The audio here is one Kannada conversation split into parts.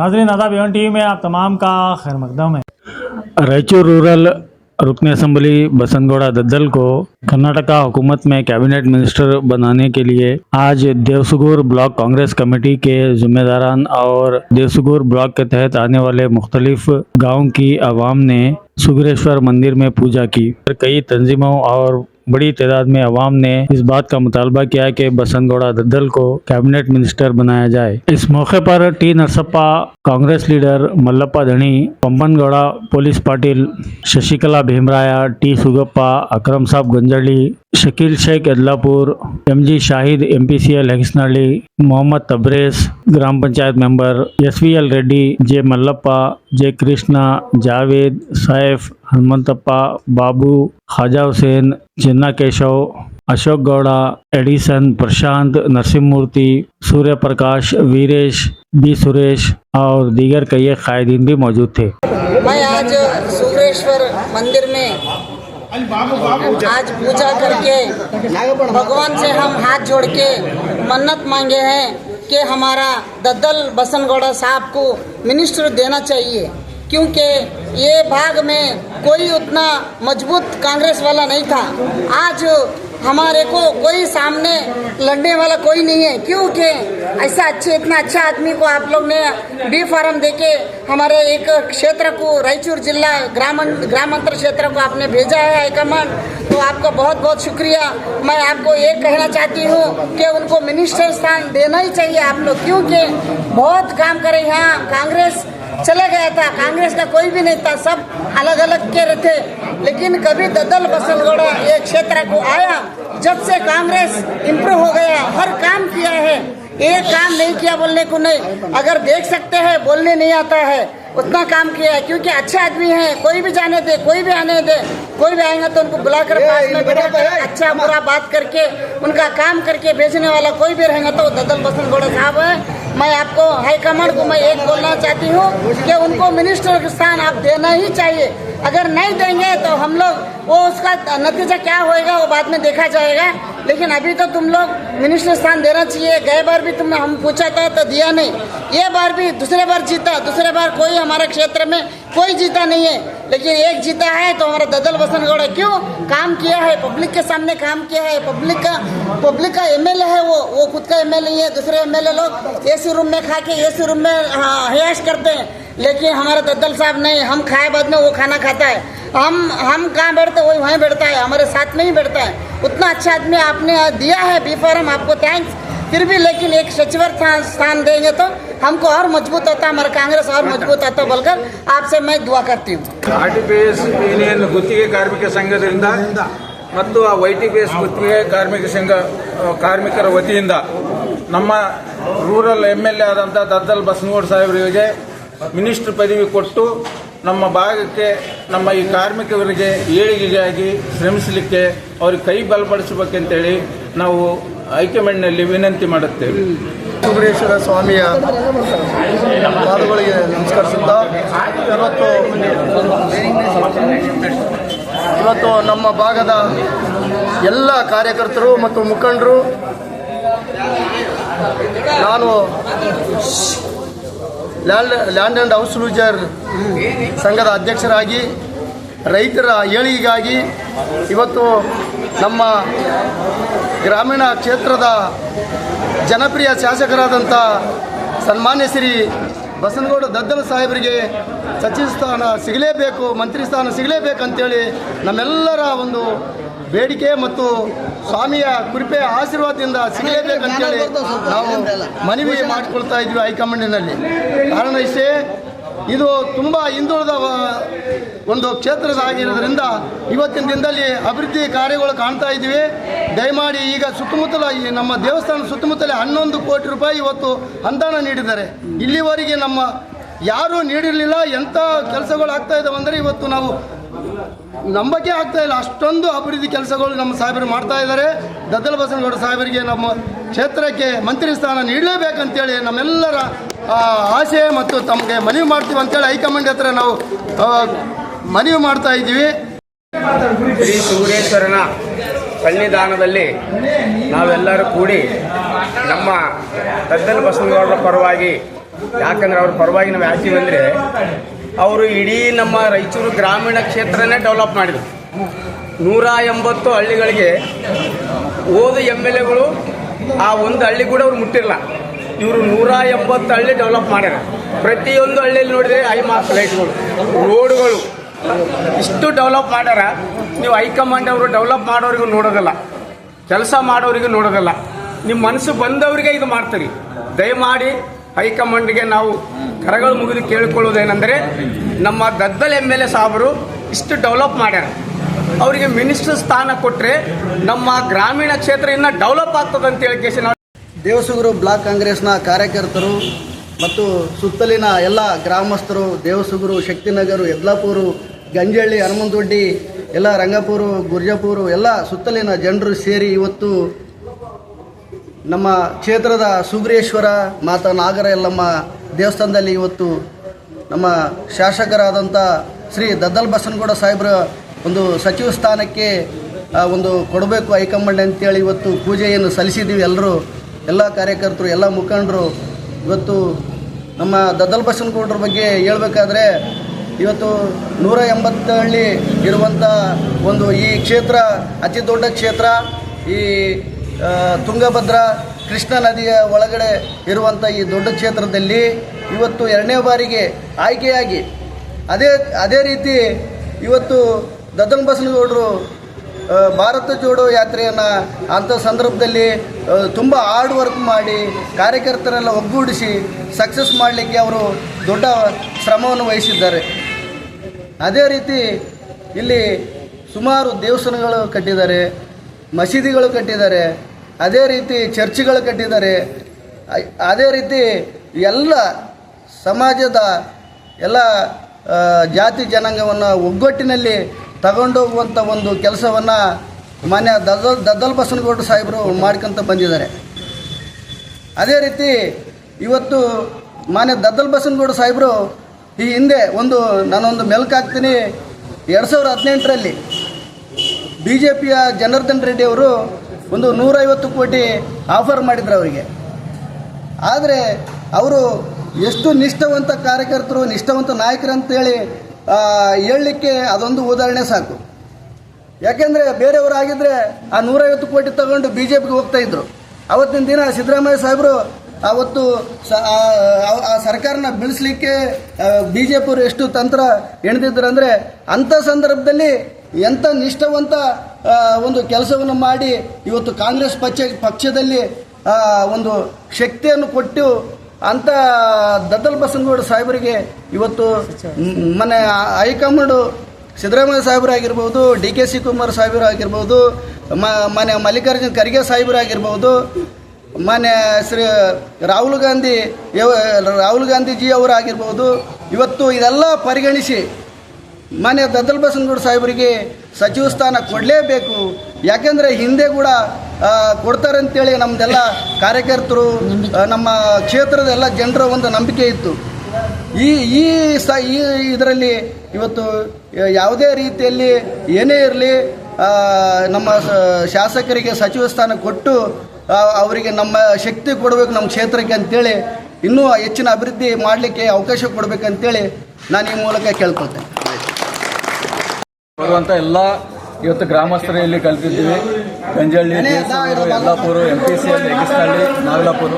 नाजरीन आदाब एवन टीवी में आप तमाम का खैर मकदम है। रायचूर रूरल रुकन असम्बली बसनगौड़ा दद्दल को कर्नाटका हुकूमत में कैबिनेट मिनिस्टर बनाने के लिए आज देवसुगुर ब्लॉक कांग्रेस कमेटी के जिम्मेदारान और देवसुगुर ब्लॉक के तहत आने वाले मुख्तलिफ गाँव की आवाम ने सुगरेश्वर मंदिर में पूजा की। कई तंजीमों और बड़ी तादाद में अवाम ने इस बात का मुतालबा किया कि बसनगौड़ा दद्दल को कैबिनेट मिनिस्टर बनाया जाए। इस मौके पर टी नरसप्पा, कांग्रेस लीडर मल्लप्पा धनी, पंपनगौड़ा पुलिस पाटिल, शशिकला भीमराया, टी सुगप्पा, अकरम साहब गंजड़ी, शकील शेख अदलापुर, एमजी शाहिद, एमपीसीएल हेक्सनहಳ್ಳಿ, मोहम्मद तब्रेस, ग्राम पंचायत मेंबर, एसवीएल रेड्डी, जे मल्लप्पा, जे कृष्णा, जावेद, सैफ, हनुमंतप्पा, बाबू, ख्वाजा हुसैन, चिन्ना केशव, अशोक गौड़ा, एडिसन, प्रशांत, नरसिंहमूर्ति, सूर्य प्रकाश, वीरेश, बी सुरेश और दीगर कई कायदीन भी मौजूद थे। मैं आज सुगरेश्वर मंदिर में आज पूजा करके भगवान से हम हाथ जोड़ के मन्नत मांगे हैं कि हमारा दद्दल बसनगौड़ा साहब को मिनिस्टर देना चाहिए, क्योंकि ये भाग में कोई उतना मजबूत कांग्रेस वाला नहीं था। आज हमारे को कोई सामने लड़ने वाला कोई नहीं है, क्योंकि ऐसा इतना अच्छा आदमी को आप लोग ने बी फार्म देके हमारे एक क्षेत्र को रायचूर जिला ग्रामांतर क्षेत्र को आपने भेजा है हाईकमान, तो आपका बहुत बहुत शुक्रिया। मैं आपको ये कहना चाहती हूँ कि उनको मिनिस्टर स्थान देना ही चाहिए आप लोग, क्योंकि बहुत काम करे। यहाँ कांग्रेस चला गया था, कांग्रेस का कोई भी नहीं था, सब अलग अलग के थे, लेकिन कभी दद्दल बसनगौड़ा ये क्षेत्र को आया, जब से कांग्रेस इम्प्रूव हो गया, हर काम किया है, एक काम नहीं किया बोलने को नहीं। अगर देख सकते हैं बोलने नहीं आता है, उतना काम किया है, क्योंकि अच्छे आदमी हैं। कोई भी जाने दे, कोई भी आने दे, कोई भी आएगा तो उनको बुलाकर पास में बैठा कर अच्छा बुरा बात करके उनका काम करके भेजने वाला कोई भी रहेगा तो दद्दल बसनगौड़ा साहब है। मैं आपको हाईकमांड को मैं एक बोलना चाहती हूँ कि उनको मिनिस्टर का स्थान आप देना ही चाहिए। अगर नहीं देंगे तो हम लोग वो उसका नतीजा क्या होएगा वो बाद में देखा जाएगा, लेकिन अभी तो तुम लोग मिनिस्टर स्थान देना चाहिए। गए बार भी तुमने हम पूछा था तो दिया नहीं, ये बार भी दूसरे बार जीता, दूसरे बार कोई हमारे क्षेत्र में कोई जीता नहीं है, लेकिन एक जीता है तो हमारा दद्दल बसनगौड़ा क्यों काम किया है, पब्लिक के सामने काम किया है। पब्लिक का एमएलए है, वो खुद का एमएलए नहीं है। दूसरे एमएलए लोग एसी रूम में खा के एसी रूम में हयाश करते हैं, लेकिन हमारा दद्दल साहब नहीं, हम खाए बाद में वो खाना खाता है। हम कहाँ बैठते वही वहीं बैठता है, हमारे साथ में ही बैठता है। उतना अच्छा आदमी आपने दिया है बी फार्म, आपको थैंक्स। फिर भी लेकिन एक सचिव स्थान देंगे तो हमको और मजबूत होता, हमारा कांग्रेस और मजबूत होता बोलकर आपसे मैं दुआ करती हूँ। RTPS ಯೂನಿಯನ್ ಗುತ್ತಿಗೆ ಕಾರ್ಮಿಕ ಸಂಘದಿಂದ ಮತ್ತು ಆ YTPS ಗುತ್ತಿಗೆ ಕಾರ್ಮಿಕರ ವತಿಯಿಂದ ನಮ್ಮ ರೂರಲ್ MLA ಆದಂಥ ದದ್ದಲ್ ಬಸನಗೌಡ ಸಾಹೇಬರಿಗೆ ಮಿನಿಸ್ಟರ್ ಪದವಿ ಕೊಟ್ಟು ನಮ್ಮ ಭಾಗಕ್ಕೆ ನಮ್ಮ ಈ ಕಾರ್ಮಿಕರಿಗೆ ಏಳಿಗೆಗಾಗಿ ಶ್ರಮಿಸಲಿಕ್ಕೆ ಅವ್ರಿಗೆ ಕೈ ಬಲಪಡಿಸಬೇಕಂತೇಳಿ ನಾವು ಹೈಕಮಾಂಡ್ನಲ್ಲಿ ವಿನಂತಿ ಮಾಡುತ್ತೇವೆ। ಸುಗರೇಶ್ವರ ಸ್ವಾಮಿಯ ಪಾದಗಳಿಗೆ ನಮಸ್ಕರಿಸುತ್ತಾ ಇವತ್ತು ನಮ್ಮ ಭಾಗದ ಎಲ್ಲ ಕಾರ್ಯಕರ್ತರು ಮತ್ತು ಮುಖಂಡರು, ನಾನು ಲ್ಯಾಂಡ್ ಆ್ಯಂಡ್ ಹೌಸ್ ಯೂಸರ್ ಸಂಘದ ಅಧ್ಯಕ್ಷರಾಗಿ ರೈತರ ಏಳಿಗೆಗಾಗಿ ಇವತ್ತು ನಮ್ಮ ಗ್ರಾಮೀಣ ಕ್ಷೇತ್ರದ ಜನಪ್ರಿಯ ಶಾಸಕರಾದಂಥ ಸನ್ಮಾನ್ಯ ಶ್ರೀ ಬಸನಗೌಡ ದದ್ದಲ್ ಸಾಹೇಬರಿಗೆ ಸಚಿವ ಸ್ಥಾನ ಸಿಗಲೇಬೇಕು, ಮಂತ್ರಿ ಸ್ಥಾನ ಸಿಗಲೇಬೇಕಂತೇಳಿ ನಮ್ಮೆಲ್ಲರ ಒಂದು ಬೇಡಿಕೆ ಮತ್ತು ಸ್ವಾಮಿಯ ಕೃಪೆ ಆಶೀರ್ವಾದದಿಂದ ಸಿಗಲೇಬೇಕಂತೇಳಿ ನಾವು ಮನವಿ ಮಾಡಿಕೊಳ್ತಾ ಇದ್ವಿ ಹೈಕಮಾಂಡಿನಲ್ಲಿ। ಕಾರಣ ಇಷ್ಟೇ, ಇದು ತುಂಬ ಹಿಂದುಳಿದ ಒಂದು ಕ್ಷೇತ್ರದಾಗಿರೋದ್ರಿಂದ ಇವತ್ತಿನ ದಿನದಲ್ಲಿ ಅಭಿವೃದ್ಧಿ ಕಾರ್ಯಗಳು ಕಾಣ್ತಾ ಇದ್ದೀವಿ। ದಯಮಾಡಿ ಈಗ ಸುತ್ತಮುತ್ತಲ ಈ ನಮ್ಮ ದೇವಸ್ಥಾನ ಸುತ್ತಮುತ್ತಲೇ 11 ಕೋಟಿ ರೂಪಾಯಿ ಇವತ್ತು ಅನುದಾನ ನೀಡಿದ್ದಾರೆ। ಇಲ್ಲಿವರೆಗೆ ನಮ್ಮ ಯಾರೂ ನೀಡಿರಲಿಲ್ಲ। ಎಂಥ ಕೆಲಸಗಳು ಆಗ್ತಾ ಇದ್ದಾವೆ ಅಂದರೆ ಇವತ್ತು ನಾವು ನಂಬಕ್ಕೆ ಆಗ್ತಾ ಇಲ್ಲ, ಅಷ್ಟೊಂದು ಅಭಿವೃದ್ಧಿ ಕೆಲಸಗಳು ನಮ್ಮ ಸಾಹೇಬರು ಮಾಡ್ತಾ ಇದ್ದಾರೆ। ದದ್ದಲ್ ಬಸನಗೌಡ ಸಾಹೇಬರಿಗೆ ನಮ್ಮ ಕ್ಷೇತ್ರಕ್ಕೆ ಮಂತ್ರಿ ಸ್ಥಾನ ನೀಡಲೇಬೇಕಂತೇಳಿ ನಮ್ಮೆಲ್ಲರ ಆಸೆ ಮತ್ತು ತಮಗೆ ಮನವಿ ಮಾಡ್ತೀವಿ ಅಂತೇಳಿ ಹೈಕಮಾಂಡ್ ಹತ್ರ ನಾವು ಮನವಿ ಮಾಡ್ತಾ ಇದ್ದೀವಿ। ಶ್ರೀ ಸುಗರೇಶ್ವರನ ಸನ್ನಿಧಾನದಲ್ಲಿ ನಾವೆಲ್ಲರೂ ಕೂಡಿ ನಮ್ಮ ದದ್ದಲ್ ಬಸನಗೌಡರ ಪರವಾಗಿ ಯಾಕಂದ್ರೆ ಅವ್ರ ಪರವಾಗಿ ನಾವು ಯಾಕೆ ಅಂದರೆ ಅವರು ಇಡೀ ನಮ್ಮ ರಾಯಚೂರು ಗ್ರಾಮೀಣ ಕ್ಷೇತ್ರನೇ ಡೆವಲಪ್ ಮಾಡಿದರು. 180 ಹಳ್ಳಿಗಳಿಗೆ ಹೋದ MLAಗಳು ಆ ಒಂದು ಹಳ್ಳಿ ಕೂಡ ಅವ್ರು ಮುಟ್ಟಿರಲ್ಲ. ಇವರು 180 ಹಳ್ಳಿ ಡೆವಲಪ್ ಮಾಡ್ಯಾರ. ಪ್ರತಿಯೊಂದು ಹಳ್ಳಿಯಲ್ಲಿ ನೋಡಿದರೆ ಮಾರ್ಕ್ ಲೈಟ್ಗಳು, ರೋಡ್ಗಳು ಇಷ್ಟು ಡೆವಲಪ್ ಮಾಡ್ಯಾರ. ನೀವು ಹೈಕಮಾಂಡ್ ಅವರು ಡೆವಲಪ್ ಮಾಡೋರಿಗೂ ನೋಡೋದಲ್ಲ, ಕೆಲಸ ಮಾಡೋರಿಗೂ ನೋಡೋದಲ್ಲ, ನಿಮ್ಮ ಮನಸ್ಸು ಬಂದವರಿಗೆ ಇದು ಮಾಡ್ತೀರಿ. ದಯಮಾಡಿ ಹೈಕಮಾಂಡ್ಗೆ ನಾವು ಕರಗಳು ಮುಗಿದು ಕೇಳಿಕೊಳ್ಳೋದೇನೆಂದರೆ, ನಮ್ಮ ದದ್ದಲ್ MLA ಸಾಹೇಬರು ಇಷ್ಟು ಡೆವಲಪ್ ಮಾಡ್ಯಾರ, ಅವರಿಗೆ ಮಿನಿಸ್ಟರ್ ಸ್ಥಾನ ಕೊಟ್ಟರೆ ನಮ್ಮ ಗ್ರಾಮೀಣ ಕ್ಷೇತ್ರ ಇನ್ನೂ ಡೆವಲಪ್ ಆಗ್ತದೆ ಅಂತ ಹೇಳಿ ನಾವು ದೇವಸುಗೂರು ಬ್ಲಾಕ್ ಕಾಂಗ್ರೆಸ್ನ ಕಾರ್ಯಕರ್ತರು ಮತ್ತು ಸುತ್ತಲಿನ ಎಲ್ಲ ಗ್ರಾಮಸ್ಥರು, ದೇವಸುಗೂರು, ಶಕ್ತಿನಗರ, ಯದ್ಲಾಪುರ, ಗಂಜಳ್ಳಿ, ಹನುಮಂತೊಡ್ಡಿ, ಎಲ್ಲ ರಂಗಪುರ, ಗುರ್ಜಾಪುರ ಎಲ್ಲ ಸುತ್ತಲಿನ ಜನರು ಸೇರಿ ಇವತ್ತು ನಮ್ಮ ಕ್ಷೇತ್ರದ ಸುಗ್ರೇಶ್ವರ ಮಾತಾ ನಾಗರ ಯಲ್ಲಮ್ಮ ದೇವಸ್ಥಾನದಲ್ಲಿ ಇವತ್ತು ನಮ್ಮ ಶಾಸಕರಾದಂಥ ಶ್ರೀ ದದ್ದಲ್ ಬಸನಗೌಡ ಸಾಹೇಬ್ರ ಒಂದು ಸಚಿವ ಸ್ಥಾನಕ್ಕೆ ಒಂದು ಕೊಡಬೇಕು ಹೈಕಮಾಂಡ್ ಅಂತೇಳಿ ಇವತ್ತು ಪೂಜೆಯನ್ನು ಸಲ್ಲಿಸಿದ್ದೀವಿ. ಎಲ್ಲ ಕಾರ್ಯಕರ್ತರು, ಎಲ್ಲ ಮುಖಂಡರು. ಇವತ್ತು ನಮ್ಮ ದದ್ದಲ್ ಬಸನಗೌಡರ ಬಗ್ಗೆ ಹೇಳ್ಬೇಕಾದ್ರೆ ಇವತ್ತು 180 ಹಳ್ಳಿ ಇರುವಂಥ ಒಂದು ಈ ಕ್ಷೇತ್ರ ಅತಿ ದೊಡ್ಡ ಕ್ಷೇತ್ರ. ಈ ತುಂಗಭದ್ರಾ ಕೃಷ್ಣ ನದಿಯ ಒಳಗಡೆ ಇರುವಂಥ ಈ ದೊಡ್ಡ ಕ್ಷೇತ್ರದಲ್ಲಿ ಇವತ್ತು 2ನೇ ಬಾರಿಗೆ ಆಯ್ಕೆಯಾಗಿ ಅದೇ ರೀತಿ ಇವತ್ತು ದದ್ದಲ್ ಬಸನಗೌಡರು ಭಾರತ ಜೋಡೋ ಯಾತ್ರೆಯನ್ನು ಅಂಥ ಸಂದರ್ಭದಲ್ಲಿ ತುಂಬ ಹಾರ್ಡ್ ವರ್ಕ್ ಮಾಡಿ ಕಾರ್ಯಕರ್ತರೆಲ್ಲ ಒಗ್ಗೂಡಿಸಿ ಸಕ್ಸಸ್ ಮಾಡಲಿಕ್ಕೆ ಅವರು ದೊಡ್ಡ ಶ್ರಮವನ್ನು ವಹಿಸಿದ್ದಾರೆ. ಅದೇ ರೀತಿ ಇಲ್ಲಿ ಸುಮಾರು ದೇವಸ್ಥಾನಗಳು ಕಟ್ಟಿದ್ದಾರೆ, ಮಸೀದಿಗಳು ಕಟ್ಟಿದ್ದಾರೆ, ಅದೇ ರೀತಿ ಚರ್ಚ್ಗಳು ಕಟ್ಟಿದ್ದಾರೆ. ಅದೇ ರೀತಿ ಎಲ್ಲ ಸಮಾಜದ ಎಲ್ಲ ಜಾತಿ ಜನಾಂಗವನ್ನು ಒಗ್ಗಟ್ಟಿನಲ್ಲಿ ತಗೊಂಡೋಗುವಂಥ ಒಂದು ಕೆಲಸವನ್ನು ಮಾನ್ಯ ದದ್ದಲ್ ಬಸನಗೌಡ ಸಾಹೇಬರು ಮಾಡ್ಕೊತ ಬಂದಿದ್ದಾರೆ. ಅದೇ ರೀತಿ ಇವತ್ತು ಮಾನ್ಯ ದದ್ದಲ್ ಬಸನಗೌಡ ಸಾಹೇಬರು ಈ ಹಿಂದೆ ನಾನೊಂದು ಮೆಲ್ಕ್ ಹಾಕ್ತೀನಿ. 2018ರಲ್ಲಿ BJPಯ ಜನಾರ್ದನ್ ರೆಡ್ಡಿ ಅವರು 150 ಕೋಟಿ ಆಫರ್ ಮಾಡಿದ್ರು ಅವರಿಗೆ. ಆದರೆ ಅವರು ಎಷ್ಟು ನಿಷ್ಠಾವಂತ ಕಾರ್ಯಕರ್ತರು, ನಿಷ್ಠಾವಂತ ನಾಯಕರು ಅಂತೇಳಿ ಹೇಳಲಿಕ್ಕೆ ಅದೊಂದು ಉದಾಹರಣೆ ಸಾಕು. ಯಾಕೆಂದರೆ ಬೇರೆಯವರಾಗಿದ್ದರೆ ಆ 150 ಕೋಟಿ ತಗೊಂಡು BJPಗೆ ಹೋಗ್ತಾಯಿದ್ರು. ಅವತ್ತಿನ ದಿನ ಸಿದ್ದರಾಮಯ್ಯ ಸಾಹೇಬರು ಅವತ್ತು ಆ ಸರ್ಕಾರನ ಬೀಳಿಸ್ಲಿಕ್ಕೆ BJPಯವರು ಎಷ್ಟು ತಂತ್ರ ಎಣೆದಿದ್ರಂದರೆ, ಅಂಥ ಸಂದರ್ಭದಲ್ಲಿ ಎಂಥ ನಿಷ್ಠಾವಂತ ಒಂದು ಕೆಲಸವನ್ನು ಮಾಡಿ ಇವತ್ತು ಕಾಂಗ್ರೆಸ್ ಪಕ್ಷದಲ್ಲಿ ಒಂದು ಶಕ್ತಿಯನ್ನು ಕೊಟ್ಟು ಅಂಥ ದದ್ದಲ್ ಬಸನಗೌಡ ಸಾಹೇಬರಿಗೆ ಇವತ್ತು ಮೊನ್ನೆ ಹೈಕಮಾಂಡು ಸಿದ್ದರಾಮಯ್ಯ ಸಾಹೇಬರಾಗಿರ್ಬೋದು, DK ಶಿವಕುಮಾರ್ ಸಾಹೇಬರಾಗಿರ್ಬೋದು, ಮಾನ್ಯ ಮಲ್ಲಿಕಾರ್ಜುನ ಖರ್ಗೆ ಸಾಹೇಬರಾಗಿರ್ಬೋದು, ಮಾನ್ಯ ಶ್ರೀ ರಾಹುಲ್ ಗಾಂಧೀಜಿ ಅವರಾಗಿರ್ಬೋದು, ಇವತ್ತು ಇದೆಲ್ಲ ಪರಿಗಣಿಸಿ ಮಾನ್ಯ ದದ್ದಲ್ ಬಸನಗೌಡ ಸಾಹೇಬರಿಗೆ ಸಚಿವ ಸ್ಥಾನ ಕೊಡಲೇಬೇಕು. ಯಾಕೆಂದರೆ ಹಿಂದೆ ಕೂಡ ಕೊಡ್ತಾರೆ ಅಂತೇಳಿ ನಮ್ಮದೆಲ್ಲ ಕಾರ್ಯಕರ್ತರು, ನಮ್ಮ ಕ್ಷೇತ್ರದ ಎಲ್ಲ ಜನರ ಒಂದು ನಂಬಿಕೆ ಇತ್ತು. ಇದರಲ್ಲಿ ಇವತ್ತು ಯಾವುದೇ ರೀತಿಯಲ್ಲಿ ಏನೇ ಇರಲಿ ನಮ್ಮ ಶಾಸಕರಿಗೆ ಸಚಿವ ಸ್ಥಾನ ಕೊಟ್ಟು ಅವರಿಗೆ ನಮ್ಮ ಶಕ್ತಿ ಕೊಡಬೇಕು ನಮ್ಮ ಕ್ಷೇತ್ರಕ್ಕೆ ಅಂತೇಳಿ, ಇನ್ನೂ ಹೆಚ್ಚಿನ ಅಭಿವೃದ್ಧಿ ಮಾಡಲಿಕ್ಕೆ ಅವಕಾಶ ಕೊಡಬೇಕಂತೇಳಿ ನಾನು ಈ ಮೂಲಕ ಕೇಳ್ಕೊಳ್ತೇನೆ. ಬರುವಂಥ ಎಲ್ಲ ಇವತ್ತು ಗ್ರಾಮಸ್ಥರು ಇಲ್ಲಿ ಕಲ್ತಿದ್ದೀವಿ. ಗಂಜಳ್ಳಿ, ಯಲ್ಲಾಪುರ, MPCL, ಎಗಿಸ್ನಹಳ್ಳಿ, ನಾಗಲಾಪುರ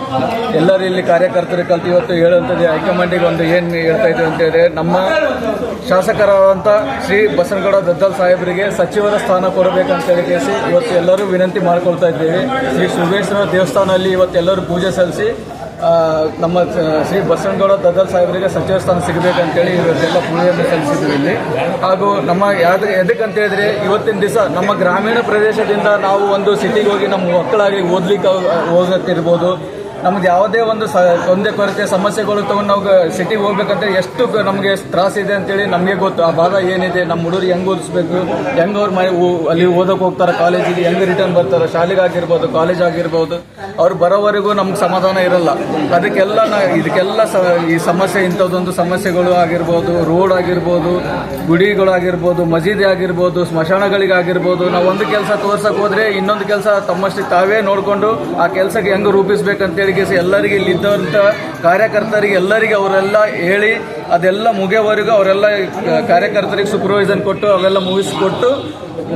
ಎಲ್ಲರೂ ಇಲ್ಲಿ ಕಾರ್ಯಕರ್ತರು ಕಲ್ತು ಇವತ್ತು ಹೇಳುವಂಥದ್ದು ಹೈಕಮಾಂಡಿಗೆ ಒಂದು ಏನು ಹೇಳ್ತಾ ಇದ್ದೀವಿ ಅಂತ ಹೇಳಿದ್ರೆ, ನಮ್ಮ ಶಾಸಕರಾದಂಥ ಶ್ರೀ ಬಸನಗೌಡ ದದ್ದಲ್ ಸಾಹೇಬರಿಗೆ ಸಚಿವರ ಸ್ಥಾನ ಕೊಡಬೇಕಂತೇಳಿ ಕೇಸಿ ಇವತ್ತು ಎಲ್ಲರೂ ವಿನಂತಿ ಮಾಡ್ಕೊಳ್ತಾ ಇದ್ದೀವಿ. ಶ್ರೀ ಸುಬೇಶ್ವರ ದೇವಸ್ಥಾನದಲ್ಲಿ ಇವತ್ತು ಎಲ್ಲರೂ ಪೂಜೆ ಸಲ್ಲಿಸಿ ನಮ್ಮ ಶ್ರೀ ಬಸನಗೌಡ ದದ್ದಲ್ ಸಾಹೇಬರಿಗೆ ಸಚಿವ ಸ್ಥಾನ ಸಿಗಬೇಕಂತೇಳಿ ಇವತ್ತೆಲ್ಲ ಪೂಜೆಯನ್ನು ಸಲ್ಲಿಸಿದ್ವಿ ಇಲ್ಲಿ. ಹಾಗೂ ನಮ್ಮ ಎದಕ್ಕಂತ ಹೇಳಿದ್ರೆ, ಇವತ್ತಿನ ದಿವಸ ನಮ್ಮ ಗ್ರಾಮೀಣ ಪ್ರದೇಶದಿಂದ ನಾವು ಒಂದು ಸಿಟಿಗೆ ಹೋಗಿ ನಮ್ಮ ಮಕ್ಕಳಾಗಿ ಹೋಗತ್ತಿರ್ಬೋದು, ನಮ್ದು ಯಾವುದೇ ಒಂದು ತೊಂದರೆ ಕೊರತೆ ಸಮಸ್ಯೆಗಳು ತಗೊಂಡು ನಾವು ಸಿಟಿಗೆ ಹೋಗ್ಬೇಕಂದ್ರೆ ಎಷ್ಟು ನಮಗೆ ತ್ರಾಸಿದೆ ಅಂತೇಳಿ ನಮಗೆ ಗೊತ್ತು. ಆ ಭಾಗ ಏನಿದೆ, ನಮ್ಮ ಹುಡುಗರು ಹೆಂಗೆ ಓದಿಸ್ಬೇಕು, ಹೆಂಗೆ ಅವ್ರು ಅಲ್ಲಿ ಓದೋಕೆ ಹೋಗ್ತಾರೆ, ಕಾಲೇಜಿಗೆ ಹೆಂಗೆ ರಿಟರ್ನ್ ಬರ್ತಾರೆ, ಶಾಲೆಗೆ ಆಗಿರ್ಬೋದು, ಕಾಲೇಜ್ ಆಗಿರ್ಬೋದು, ಅವ್ರು ಬರೋವರೆಗೂ ನಮ್ಗೆ ಸಮಾಧಾನ ಇರಲ್ಲ. ಇದಕ್ಕೆಲ್ಲ ಈ ಸಮಸ್ಯೆ, ಇಂಥದ್ದೊಂದು ಸಮಸ್ಯೆಗಳು ಆಗಿರ್ಬೋದು, ರೋಡ್ ಆಗಿರ್ಬೋದು, ಗುಡಿಗಳಾಗಿರ್ಬೋದು, ಮಸೀದಿ ಆಗಿರ್ಬೋದು, ಸ್ಮಶಾನಗಳಿಗಾಗಿರ್ಬೋದು, ನಾವು ಒಂದು ಕೆಲಸ ತೋರ್ಸಕ್ಕೆ ಹೋದ್ರೆ ಇನ್ನೊಂದು ಕೆಲಸ ತಮ್ಮಷ್ಟಕ್ಕೆ ತಾವೇ ನೋಡಿಕೊಂಡು ಆ ಕೆಲಸಕ್ಕೆ ಹೆಂಗೆ ರೂಪಿಸ್ಬೇಕಂತೇಳಿ ಅಂತೇಳಿ ಎಲ್ಲರಿಗೆ ಇಲ್ಲಿದ್ದಂಥ ಕಾರ್ಯಕರ್ತರಿಗೆ ಎಲ್ಲರಿಗೆ ಅವರೆಲ್ಲ ಹೇಳಿ ಅದೆಲ್ಲ ಮುಗಿಯವರೆಗೂ ಅವರೆಲ್ಲ ಕಾರ್ಯಕರ್ತರಿಗೆ ಸೂಪರ್ವೈಸನ್ ಕೊಟ್ಟು ಅವೆಲ್ಲ ಮುಗಿಸ್ಕೊಟ್ಟು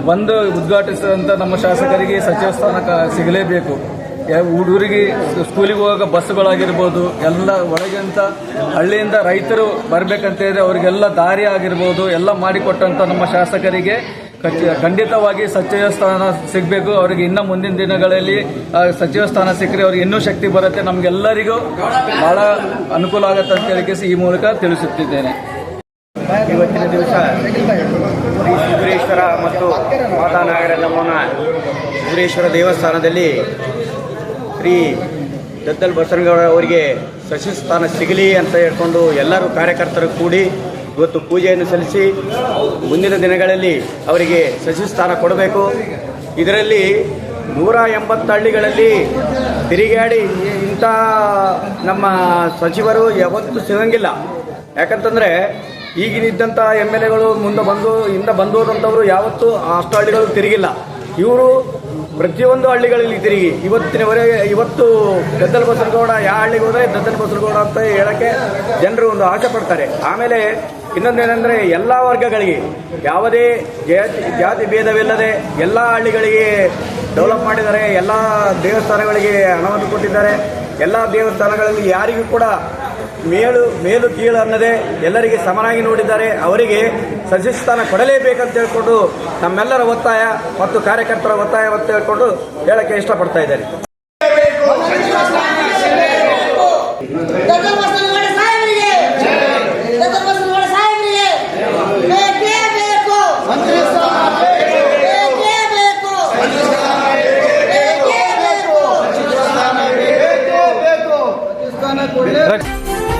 ಬಂದು ಉದ್ಘಾಟಿಸಿದಂಥ ನಮ್ಮ ಶಾಸಕರಿಗೆ ಸಚಿವ ಸ್ಥಾನ ಸಿಗಲೇಬೇಕು. ಹುಡುಗರಿಗೆ ಸ್ಕೂಲಿಗೆ ಹೋಗೋ ಬಸ್ಸುಗಳಾಗಿರ್ಬೋದು, ಎಲ್ಲ ಒಳಗಿಂತ ಹಳ್ಳಿಯಿಂದ ರೈತರು ಬರಬೇಕಂತ ಹೇಳಿದ್ರೆ ಅವರಿಗೆಲ್ಲ ದಾರಿ ಆಗಿರ್ಬೋದು ಎಲ್ಲ ಮಾಡಿಕೊಟ್ಟಂಥ ನಮ್ಮ ಶಾಸಕರಿಗೆ ಖಂಡಿತವಾಗಿ ಸಚಿವ ಸ್ಥಾನ ಸಿಗಬೇಕು. ಅವರಿಗೆ ಇನ್ನು ಮುಂದಿನ ದಿನಗಳಲ್ಲಿ ಸಚಿವ ಸ್ಥಾನ ಸಿಕ್ಕರೆ ಅವ್ರಿಗೆ ಇನ್ನೂ ಶಕ್ತಿ ಬರುತ್ತೆ, ನಮಗೆಲ್ಲರಿಗೂ ಭಾಳ ಅನುಕೂಲ ಆಗುತ್ತೆ ಅಂತ ಹೇಳಿ ಈ ಮೂಲಕ ತಿಳಿಸುತ್ತಿದ್ದೇನೆ. ಇವತ್ತಿನ ದಿವಸ ಶ್ರೀ ಸಿದ್ದೇಶ್ವರ ಮತ್ತು ಮಾತಾ ನಾಗರಮ್ಮನ ಸಿದ್ದೇಶ್ವರ ದೇವಸ್ಥಾನದಲ್ಲಿ ಶ್ರೀ ದದ್ದಲ್ ಬಸನಗೌಡ ಅವರಿಗೆ ಸಚಿವ ಸ್ಥಾನ ಸಿಗಲಿ ಅಂತ ಹೇಳ್ಕೊಂಡು ಎಲ್ಲರೂ ಕಾರ್ಯಕರ್ತರು ಕೂಡಿ ಇವತ್ತು ಪೂಜೆಯನ್ನು ಸಲ್ಲಿಸಿ ಮುಂದಿನ ದಿನಗಳಲ್ಲಿ ಅವರಿಗೆ ಸಚಿವ ಸ್ಥಾನ ಕೊಡಬೇಕು. ಇದರಲ್ಲಿ 180 ಹಳ್ಳಿಗಳಲ್ಲಿ ತಿರುಗಾಡಿ ಇಂಥ ನಮ್ಮ ಸಚಿವರು ಯಾವತ್ತೂ ಸಿಗಂಗಿಲ್ಲ. ಯಾಕಂತಂದರೆ ಈಗಿನಿದ್ದಂಥ MLAಗಳು ಹಿಂದೆ ಬಂದು ಹೋದಂಥವರು ಯಾವತ್ತೂ ಅಷ್ಟು ಹಳ್ಳಿಗಳು ತಿರುಗಿಲ್ಲ. ಇವರು ಪ್ರತಿಯೊಂದು ಹಳ್ಳಿಗಳಲ್ಲಿ ತಿರುಗಿ ಇವತ್ತು ದದ್ದಲ್ ಬಸನಗೌಡ ಯಾವ ಹಳ್ಳಿಗೆ ಹೋದರೆ ದದ್ದಲ್ ಬಸನಗೌಡ ಅಂತ ಹೇಳೋಕ್ಕೆ ಜನರು ಒಂದು ಆಸೆ ಪಡ್ತಾರೆ. ಆಮೇಲೆ ಇನ್ನೊಂದೇನೆಂದರೆ ಎಲ್ಲ ವರ್ಗಗಳಿಗೆ ಯಾವುದೇ ಜಾತಿ ಭೇದವಿಲ್ಲದೆ ಎಲ್ಲ ಹಳ್ಳಿಗಳಿಗೆ ಡೆವಲಪ್ ಮಾಡಿದ್ದಾರೆ. ಎಲ್ಲ ದೇವಸ್ಥಾನಗಳಿಗೆ ಹಣವನ್ನು ಕೊಟ್ಟಿದ್ದಾರೆ. ಎಲ್ಲ ದೇವಸ್ಥಾನಗಳಲ್ಲಿ ಯಾರಿಗೂ ಕೂಡ ಮೇಲು ಕೀಳು ಅನ್ನದೇ ಎಲ್ಲರಿಗೆ ಸಮನಾಗಿ ನೋಡಿದ್ದಾರೆ. ಅವರಿಗೆ ಸಚಿವ ಸ್ಥಾನ ಕೊಡಲೇಬೇಕಂತ ಹೇಳ್ಕೊಂಡು ನಮ್ಮೆಲ್ಲರ ಒತ್ತಾಯ ಮತ್ತು ಕಾರ್ಯಕರ್ತರ ಒತ್ತಾಯ ಅಂತ ಹೇಳ್ಕೊಂಡು ಹೇಳಕ್ಕೆ ಇಷ್ಟಪಡ್ತಾ ಇದ್ದಾರೆ. ಬೇಕು.